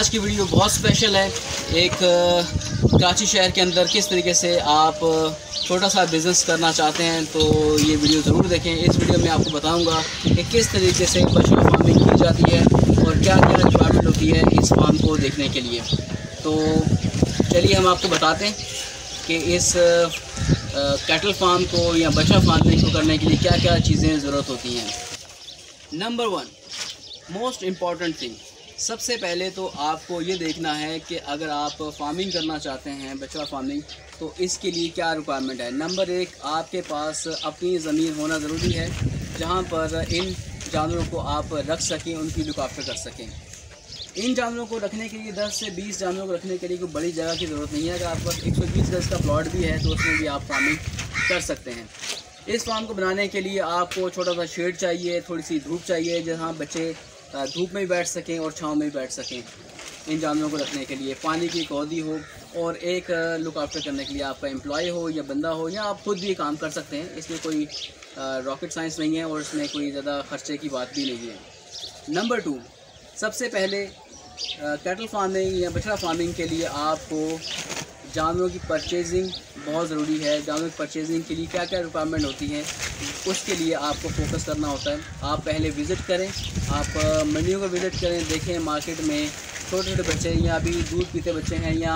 आज की वीडियो बहुत स्पेशल है। एक कराची शहर के अंदर किस तरीके से आप छोटा सा बिज़नेस करना चाहते हैं तो ये वीडियो ज़रूर देखें। इस वीडियो में आपको बताऊंगा कि किस तरीके से बछड़ा फार्मिंग की जाती है और क्या क्या रिक्वायरमेंट होती है इस फार्म को देखने के लिए। तो चलिए हम आपको बताते हैं कि इस कैटल फार्म को या बछड़ा फार्मिंग को करने के लिए क्या क्या चीज़ें ज़रूरत होती हैं। नंबर 1 मोस्ट इम्पॉर्टेंट थिंग, सबसे पहले तो आपको ये देखना है कि अगर आप फार्मिंग करना चाहते हैं बछड़ा फार्मिंग तो इसके लिए क्या रिक्वायरमेंट है। नंबर 1, आपके पास अपनी ज़मीन होना ज़रूरी है जहाँ पर इन जानवरों को आप रख सकें, उनकी लुक आफ्टर कर सकें। इन जानवरों को रखने के लिए 10 से 20 जानवरों को रखने के लिए कोई बड़ी जगह की ज़रूरत नहीं है। अगर आपके पास 120 गज का प्लॉट भी है तो उसमें भी आप फार्मिंग कर सकते हैं। इस फार्म को बनाने के लिए आपको छोटा सा शेड चाहिए, थोड़ी सी धूप चाहिए जहाँ बच्चे धूप में भी बैठ सकें और छाँव में भी बैठ सकें। इन जानवरों को रखने के लिए पानी की कौदी हो और एक लुक आफ्टर करने के लिए आपका एम्प्लॉय हो या बंदा हो, या आप खुद भी काम कर सकते हैं। इसमें कोई रॉकेट साइंस नहीं है और इसमें कोई ज़्यादा खर्चे की बात भी नहीं है। नंबर 2, सबसे पहले कैटल फार्मिंग या बछड़ा फार्मिंग के लिए आपको जानवरों की परचेजिंग बहुत ज़रूरी है। जानवरों की परचेजिंग के लिए क्या क्या रिक्वायरमेंट होती हैं उसके लिए आपको फोकस करना होता है। आप पहले विज़िट करें, आप मंडियों को विज़िट करें, देखें मार्केट में छोटे छोटे बच्चे या अभी दूध पीते बच्चे हैं या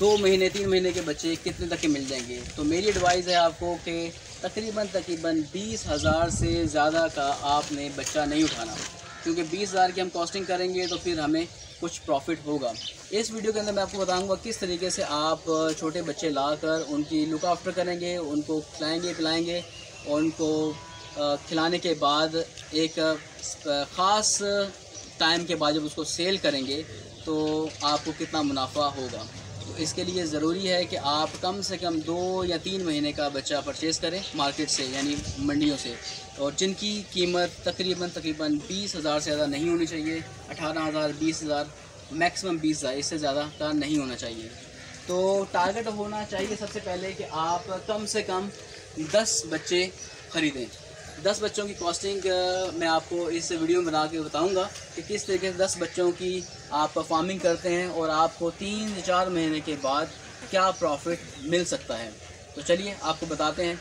2 महीने 3 महीने के बच्चे कितने तक के मिल जाएंगे। तो मेरी एडवाइस है आपको कि तकरीबन 20,000 से ज़्यादा का आपने बच्चा नहीं उठाना, क्योंकि 20,000 की हम कॉस्टिंग करेंगे तो फिर हमें कुछ प्रॉफिट होगा। इस वीडियो के अंदर मैं आपको बताऊंगा किस तरीके से आप छोटे बच्चे लाकर उनकी लुक आफ्टर करेंगे, उनको खिलाएंगे पिलाएंगे और उनको खिलाने के बाद एक ख़ास टाइम के बाद जब उसको सेल करेंगे तो आपको कितना मुनाफा होगा। तो इसके लिए ज़रूरी है कि आप कम से कम 2 या 3 महीने का बच्चा परचेज़ करें मार्केट से, यानी मंडियों से, और जिनकी कीमत तकरीबन 20,000 से ज़्यादा नहीं होनी चाहिए। 18,000 20,000 मैक्सिमम 20,000, इससे ज़्यादा का नहीं होना चाहिए। तो टारगेट होना चाहिए सबसे पहले कि आप कम से कम 10 बच्चे ख़रीदें। 10 बच्चों की कॉस्टिंग मैं आपको इस वीडियो में बना के बताऊंगा कि किस तरीके से 10 बच्चों की आप फार्मिंग करते हैं और आपको 3 से 4 महीने के बाद क्या प्रॉफिट मिल सकता है। तो चलिए आपको बताते हैं।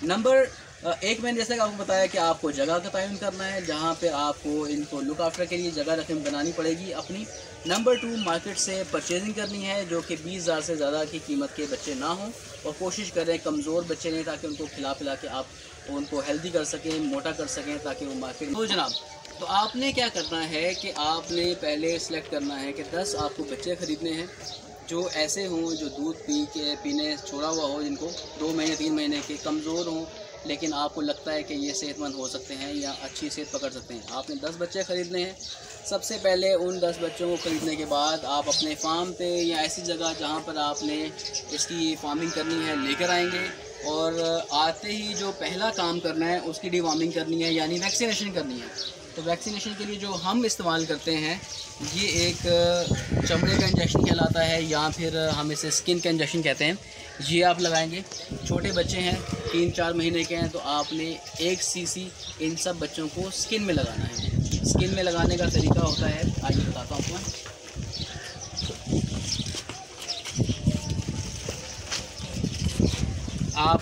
नंबर 1 मैंने जैसे कि आपको बताया कि आपको जगह का तयन करना है जहाँ पे आपको इनको लुक आफ्टर के लिए जगह रखें बनानी पड़ेगी अपनी। नंबर 2, मार्केट से परचेजिंग करनी है जो कि 20,000 से ज़्यादा की कीमत के बच्चे ना हों, और कोशिश करें कमज़ोर बच्चे नहीं, ताकि उनको खिला पिला के आप उनको हेल्दी कर सकें, मोटा कर सकें, ताकि वो मार्केट। तो जनाब, तो आपने क्या करना है कि आपने पहले सेलेक्ट करना है कि 10 आपको बच्चे ख़रीदने हैं जो ऐसे हों जो दूध पीने छोड़ा हुआ हो, जिनको 2 महीने 3 महीने के, कमज़ोर हों लेकिन आपको लगता है कि ये सेहतमंद हो सकते हैं या अच्छी सेहत पकड़ सकते हैं। आपने 10 बच्चे ख़रीदने हैं। सबसे पहले उन 10 बच्चों को ख़रीदने के बाद आप अपने फार्म पे या ऐसी जगह जहाँ पर आपने इसकी फार्मिंग करनी है लेकर आएंगे, और आते ही जो पहला काम करना है उसकी डिवॉर्मिंग करनी है, यानी वैक्सीनेशन करनी है। तो वैक्सीनेशन के लिए जो हम इस्तेमाल करते हैं ये एक चमड़े का इंजेक्शन कहलाता है, या फिर हम इसे स्किन का इंजेक्शन कहते हैं। ये आप लगाएंगे। छोटे बच्चे हैं, 3-4 महीने के हैं, तो आपने 1 सीसी इन सब बच्चों को स्किन में लगाना है। स्किन में लगाने का तरीका होता है, आइए बताता हूँ आपको। आप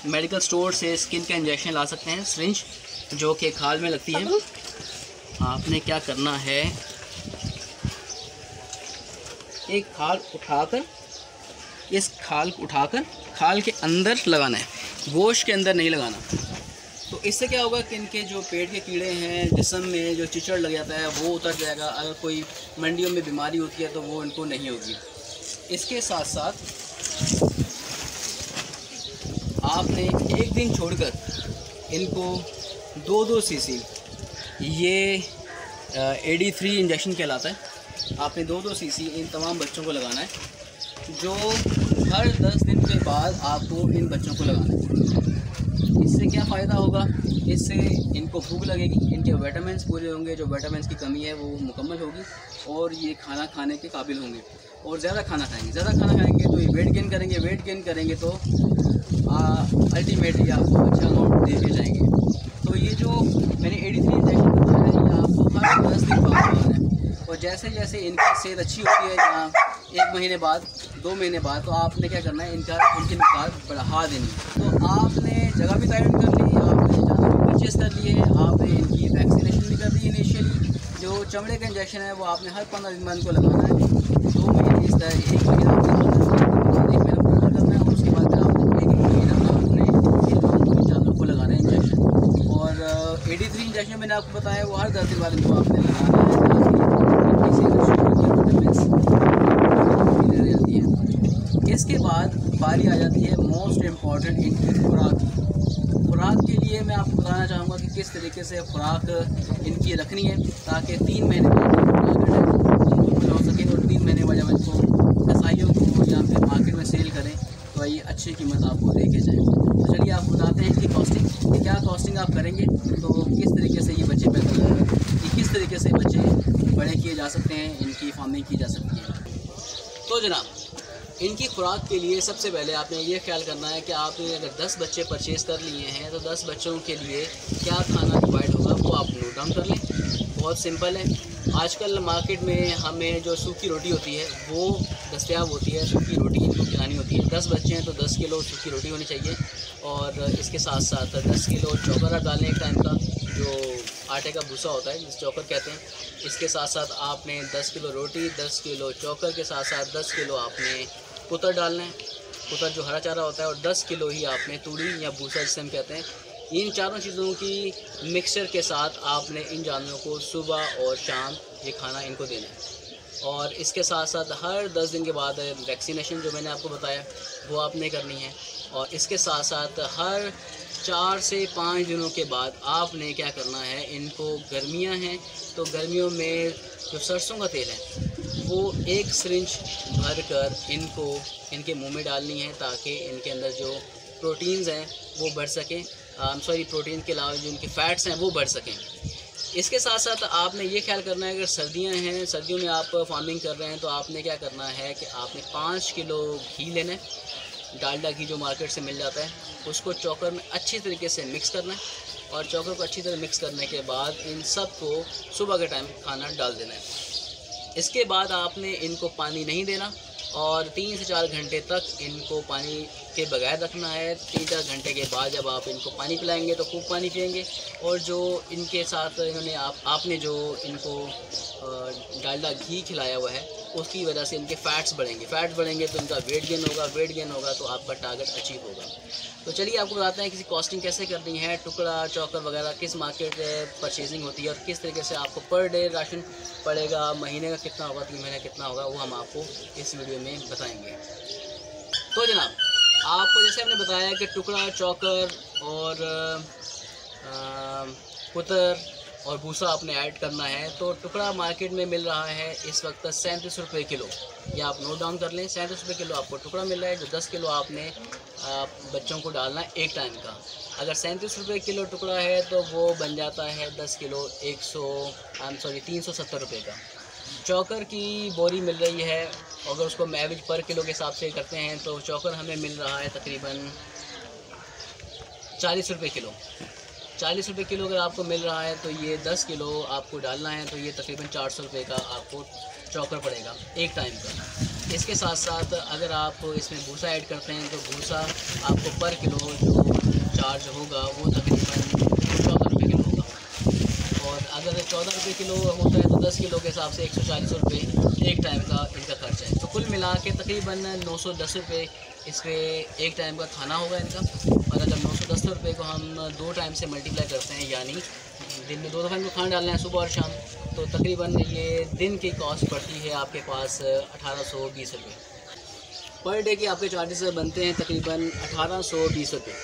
मेडिकल स्टोर से स्किन का इंजेक्शन ला सकते हैं, सिरिंज जो कि खाल में लगती है। आपने क्या करना है, एक खाल उठाकर, इस खाल को उठाकर खाल के अंदर लगाना है, गोश्त के अंदर नहीं लगाना। तो इससे क्या होगा कि इनके जो पेट के कीड़े हैं, जिस्म में जो चिचड़ लग जाता है वो उतर जाएगा। अगर कोई मंडियों में बीमारी होती है तो वो इनको नहीं होगी। इसके साथ साथ आपने एक दिन छोड़कर इनको 2-2 सीसी, ये AD3 इंजेक्शन कहलाता है, आपने 2-2 सीसी इन तमाम बच्चों को लगाना है, जो हर 10 दिन के बाद आपको इन बच्चों को लगाना है। इससे क्या फ़ायदा होगा, इससे इनको भूख लगेगी, इनके विटामिन्स पूरे होंगे, जो विटामिन्स की कमी है वो मुकम्मल होगी, और ये खाना खाने के काबिल होंगे और ज़्यादा खाना खाएंगे। ज़्यादा खाना खाएंगे तो ये वेट गेन करेंगे, वेट गेन करेंगे तो अल्टीमेटली आपको अच्छा अमाउंट दे के जाएंगे। तो ये जो मैंने AD3 इंजेक्शन बताया है ये आपको हर 10 दिन बाद लगाना है। और जैसे जैसे इनकी सेहत अच्छी होती है, जहाँ 1 महीने बाद 2 महीने बाद, तो आपने क्या करना है, इनकी मकदार बढ़ा देनी। तो आपने जगह भी तय कर ली, आपने जानवर भी परचेज़ कर लिए, आपने इनकी वैक्सीनेशन भी कर दी। इनिशियली जो चमड़े का इंजेक्शन है वो आपने हर 15 दिन बाद को लगाना है। 2 महीने इस तरह 1 महीना आपने पूरा करना है, और उसके बाद फिर आपने 1 महीना आपने जानवरों को लगाना है इंजेक्शन। और 83 इंजेक्शन मैंने आपको बताया वो हर 10 दिन बाद इनको आपने लगाना है, इसके बाद बारी आ जाती है मोस्ट इम्पॉर्टेंट इनकी खुराक की। खुराक के लिए मैं आपको बताना चाहूँगा कि किस तरीके से खुराक इनकी रखनी है, ताकि 3 महीने बाद हो सके, और 3 महीने बाद जब इनको कसाइयों को या फिर मार्केट में सेल करें तो ये अच्छी कीमत आपको दे के जाए। तो चलिए आपको बताते हैं इसकी कॉस्टिंग, कि क्या कॉस्टिंग आप करेंगे तो किस तरीके से ये बच्चे किस तरीके से बच्चे बड़े किए जा सकते हैं, इनकी फार्मिंग की जा सकती है। तो जनाब, इनकी खुराक के लिए सबसे पहले आपने ये ख्याल करना है कि आपने अगर 10 बच्चे परचेज़ कर लिए हैं तो 10 बच्चों के लिए क्या खाना प्रोवाइड होगा वो आप नोट डाउन कर लें। बहुत सिंपल है। आजकल मार्केट में हमें जो सूखी रोटी होती है वो दस्तयाब होती है, सूखी रोटी इनको खिलानी होती है। 10 बच्चे हैं तो 10 किलो सूखी रोटी होनी चाहिए, और इसके साथ साथ 10 किलो चोकर आप डालें एक टाइम का, जो आटे का भूसा होता है जिस चोकर कहते हैं। इसके साथ साथ आपने 10 किलो रोटी, 10 किलो चोकर के साथ साथ 10 किलो आपने कुतर डालना है, कुतर जो हरा चारा होता है, और 10 किलो ही आपने तूड़ी या भूसा जिसे हम कहते हैं। इन चारों चीज़ों की मिक्सचर के साथ आपने इन जानवरों को सुबह और शाम ये खाना इनको देना है। और इसके साथ साथ हर 10 दिन के बाद वैक्सीनेशन जो मैंने आपको बताया वो आपने करनी है। और इसके साथ साथ हर 4 से 5 दिनों के बाद आपने क्या करना है, इनको गर्मियां हैं तो गर्मियों में जो सरसों का तेल है वो 1 सिरिंज भर कर इनको इनके मुंह में डालनी है, ताकि इनके अंदर जो प्रोटीन्स हैं वो बढ़ सकें। प्रोटीन के अलावा जो इनके फ़ैट्स हैं वो बढ़ सकें। इसके साथ साथ आपने ये ख्याल करना है, अगर सर्दियां हैं, सर्दियों में आप फार्मिंग कर रहे हैं तो आपने क्या करना है कि आपने 5 किलो घी लेना है, डालडा घी जो मार्केट से मिल जाता है, उसको चोकर में अच्छी तरीके से मिक्स करना है। और चोकर को अच्छी तरह मिक्स करने के बाद इन सब को सुबह के टाइम खाना डाल देना है। इसके बाद आपने इनको पानी नहीं देना, और 3 से 4 घंटे तक इनको पानी के बगैर रखना है। 3-4 घंटे के बाद जब आप इनको पानी पिलाएंगे तो खूब पानी पिएंगे, और जो इनके साथ इन्होंने आपने जो इनको डालडा घी खिलाया हुआ है उसकी वजह से इनके फ़ैट्स बढ़ेंगे तो इनका वेट गेन होगा तो आपका टारगेट अचीव होगा। तो चलिए आपको बताते हैं किसी कॉस्टिंग कैसे करनी है, टुकड़ा चोकर वगैरह किस मार्केट परचेजिंग होती है, और किस तरीके से आपको पर डे राशन पड़ेगा, महीने का कितना होगा, 3 महीने कितना होगा, वो हम आपको इस वीडियो में बताएंगे। तो जनाब, आपको जैसे हमने बताया कि टुकड़ा चोकर और कुतर और भूसा आपने ऐड करना है। तो टुकड़ा मार्केट में मिल रहा है इस वक्त 37 रुपये किलो, ये आप नोट डाउन कर लें। 37 रुपये किलो आपको टुकड़ा मिल रहा है, जो 10 किलो आपने बच्चों को डालना है एक टाइम का। अगर 37 रुपये किलो टुकड़ा है तो वो बन जाता है 10 किलो 370 रुपये का। चोकर की बोरी मिल रही है, अगर उसको हम एवरेज पर किलो के हिसाब से करते हैं तो चोकर हमें मिल रहा है तकरीबन 40 रुपये किलो। 40 रुपये किलो अगर आपको मिल रहा है तो ये 10 किलो आपको डालना है, तो ये तकरीबन 400 रुपये का आपको चोकर पड़ेगा एक टाइम का। इसके साथ साथ अगर आप इसमें भूसा ऐड करते हैं तो भूसा आपको पर किलो जो चार्ज होगा वो तकरीबन 14 रुपये किलो होगा, और अगर 14 रुपये किलो होता है तो 10 किलो के हिसाब से 140 रुपये एक टाइम का इनका खर्चा है। तो कुल मिला के तकरीबन 910 रुपये इस पर एक टाइम का खाना होगा इनका। और अगर 910 रुपये को हम 2 टाइम से मल्टीप्लाई करते हैं, यानी दिन में 2 दफ़ा इनको खाना डालना है सुबह और शाम, तो तकरीबन ये दिन की कॉस्ट पड़ती है आपके पास 1820 रुपये। पर डे के आपके चार्जेस बनते हैं तकरीबन 1820 रुपये।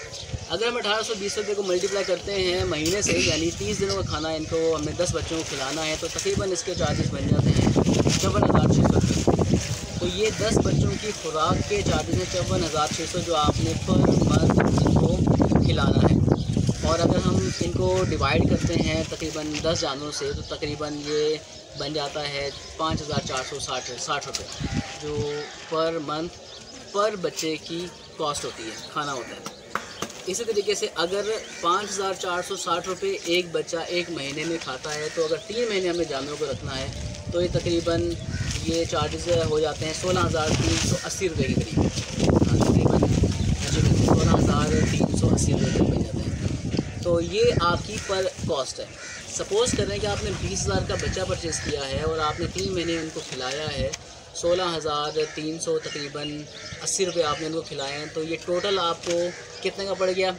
अगर हम 1820 रुपये को मल्टीप्लाई करते हैं महीने से, यानी 30 दिनों का खाना इनको हमने 10 बच्चों को खिलाना है, तो तकरीबन इसके चार्जेस बन जाते हैं 54,600 रुपये। तो ये 10 बच्चों की खुराक के चार्जेस हैं 54,600 जो आपने पर मंथ इनको खिलाना है। और अगर हम इनको डिवाइड करते हैं तकरीबन 10 जानवरों से, तो तकरीबन ये बन जाता है 5,460 रुपये, जो पर मंथ पर बच्चे की कॉस्ट होती है, खाना होता है। इसी तरीके से अगर 5,460 रुपये एक बच्चा एक महीने में खाता है, तो अगर 3 महीने हमें जानवरों को रखना है तो ये तकरीबन ये चार्जेस हो जाते हैं 16,380 रुपये के करीब। तकरीबन 16,380 रुपये बन जाते हैं। तो ये आपकी पर कॉस्ट है। सपोज़ करें कि आपने 20,000 का बच्चा परचेज़ किया है और आपने 3 महीने उनको खिलाया है, 16,300 तकरीबन 80 रुपये आपने उनको खिलाए हैं। तो ये टोटल आपको कितने का पड़ गया?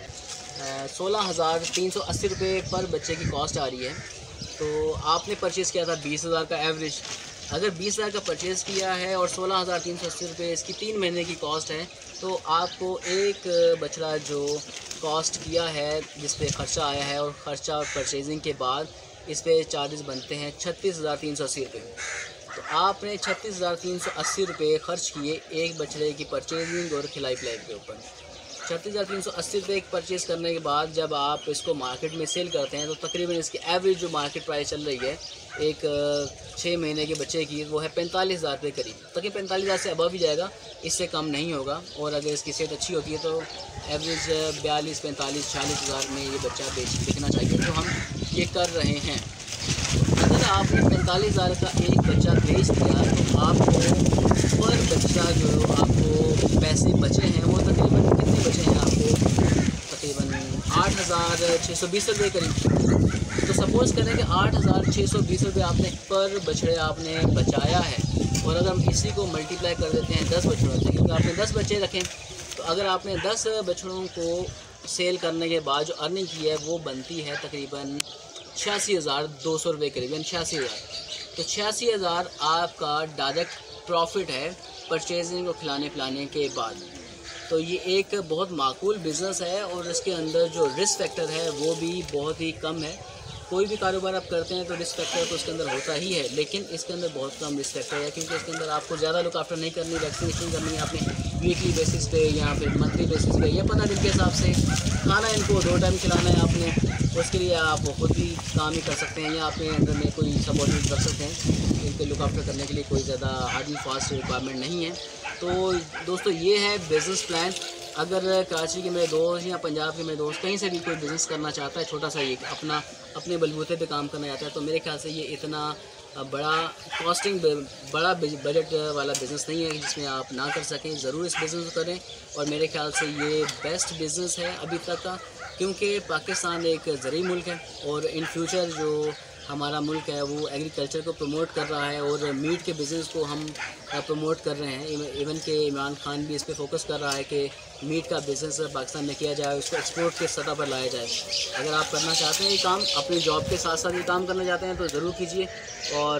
16,380 रुपये पर बच्चे की कॉस्ट आ रही है। तो आपने परचेज़ किया था 20,000 का एवरेज। अगर 20,000 का परचेज़ किया है और 16,380 रुपये इसकी 3 महीने की कॉस्ट है, तो आपको एक बछड़ा जो कॉस्ट किया है, जिस पे ख़र्चा आया है और ख़र्चा और परचेजिंग के बाद इस पे चार्जेस बनते हैं 36,380 रुपये। तो आपने 36,380 रुपये ख़र्च किए एक बछड़े की परचेजिंग और खिलाई पिलाई के ऊपर। 36,380 रुपये एक परचेज़ करने के बाद जब आप इसको मार्केट में सेल करते हैं तो तकरीबन इसकी एवरेज जो मार्केट प्राइस चल रही है एक 6 महीने के बच्चे की, वो है 45,000 रुपये करीब। तक 45,000 से अबव ही जाएगा, इससे कम नहीं होगा। और अगर इसकी सेहत अच्छी होती है तो एवरेज 42, 45, 40,000 में ये बच्चा बिकना चाहिए, जो हम ये कर रहे हैं। अगर आपने 45,000 का एक बच्चा बेच दिया तो आपको पर बच्चा जो आपको पैसे बचे हैं वो तकरीबन कितने बचे हैं? आपको तकरीबन 8,620 रुपये करीब। तो सपोज़ करें कि 8,620 रुपये आपने पर बछड़े आपने बचाया है, और अगर हम इसी को मल्टीप्लाई कर देते हैं 10 बछड़ों से, क्योंकि आपने 10 बच्चे रखें, तो अगर आपने 10 बछड़ों को सेल करने के बाद जो अर्निंग की है वो बनती है तकरीबन 86,200 रुपये करीबन 86,000। तो 86,000 आपका डायरेक्ट प्रॉफिट है परचेजिंग और खिलाने पिलाने के बाद। तो ये एक बहुत माकूल बिज़नेस है और इसके अंदर जो रिस्क फैक्टर है वो भी बहुत ही कम है। कोई भी कारोबार आप करते हैं तो रिस्क फैक्टर तो उसके अंदर होता ही है, लेकिन इसके अंदर बहुत कम रिस्क फैक्टर है, क्योंकि इसके अंदर आपको ज़्यादा लुक आफ्टर नहीं करनी, वैक्सीनेशन करनी है आपने वीकली बेसिस पे या फिर मंथली बेसिस पे या 15 दिन के हिसाब से। खाना इनको 2 टाइम खिलाना है आपने, उसके लिए आप खुद भी काम ही कर सकते हैं या अपने अंदर में कोई सबऑर्डिनेट रख सकते हैं। इनको लुक आफ्टर करने के लिए कोई ज़्यादा हार्ड एंड फास्ट रिक्वायरमेंट नहीं है। तो दोस्तों ये है बिज़नेस प्लान। अगर कराची के मेरे दोस्त या पंजाब के मेरे दोस्त कहीं से भी कोई बिज़नेस करना चाहता है, छोटा सा ये अपने बलबूते पे काम करना चाहता है, तो मेरे ख्याल से ये इतना बड़ा बड़ा बजट वाला बिज़नेस नहीं है जिसमें आप ना कर सकें। ज़रूर इस बिज़नेस को करें, और मेरे ख्याल से ये बेस्ट बिज़नेस है अभी तक का, क्योंकि पाकिस्तान एक ज़रूरी मुल्क है और इन फ्यूचर जो हमारा मुल्क है वो एग्रीकल्चर को प्रमोट कर रहा है और मीट के बिज़नेस को हम प्रमोट कर रहे हैं। इवन के इमरान खान भी इस पे फोकस कर रहा है कि मीट का बिज़नेस पाकिस्तान में किया जाए, उसको एक्सपोर्ट के सतह पर लाया जाए। अगर आप करना चाहते हैं ये काम, अपनी जॉब के साथ साथ ये काम करना चाहते हैं तो ज़रूर कीजिए। और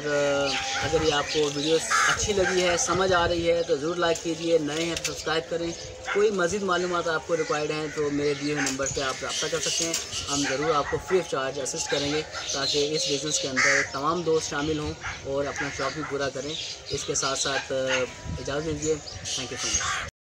अगर ये आपको वीडियो अच्छी लगी है, समझ आ रही है, तो ज़रूर लाइक कीजिए। नए हैं तो सब्सक्राइब करें। कोई मज़ीद मालूमात आपको रिक्वायर्ड हैं तो मेरे दिए हुए नंबर पर आप रब्ता कर सकते हैं। हम ज़रूर आपको फ्री ऑफ चार्ज असिस्ट करेंगे ताकि इस बिज़नेस के अंदर तमाम दोस्त शामिल हों और अपना शौक़ भी पूरा करें। इसके साथ साथ इजाज़त दीजिए। Thank you so much.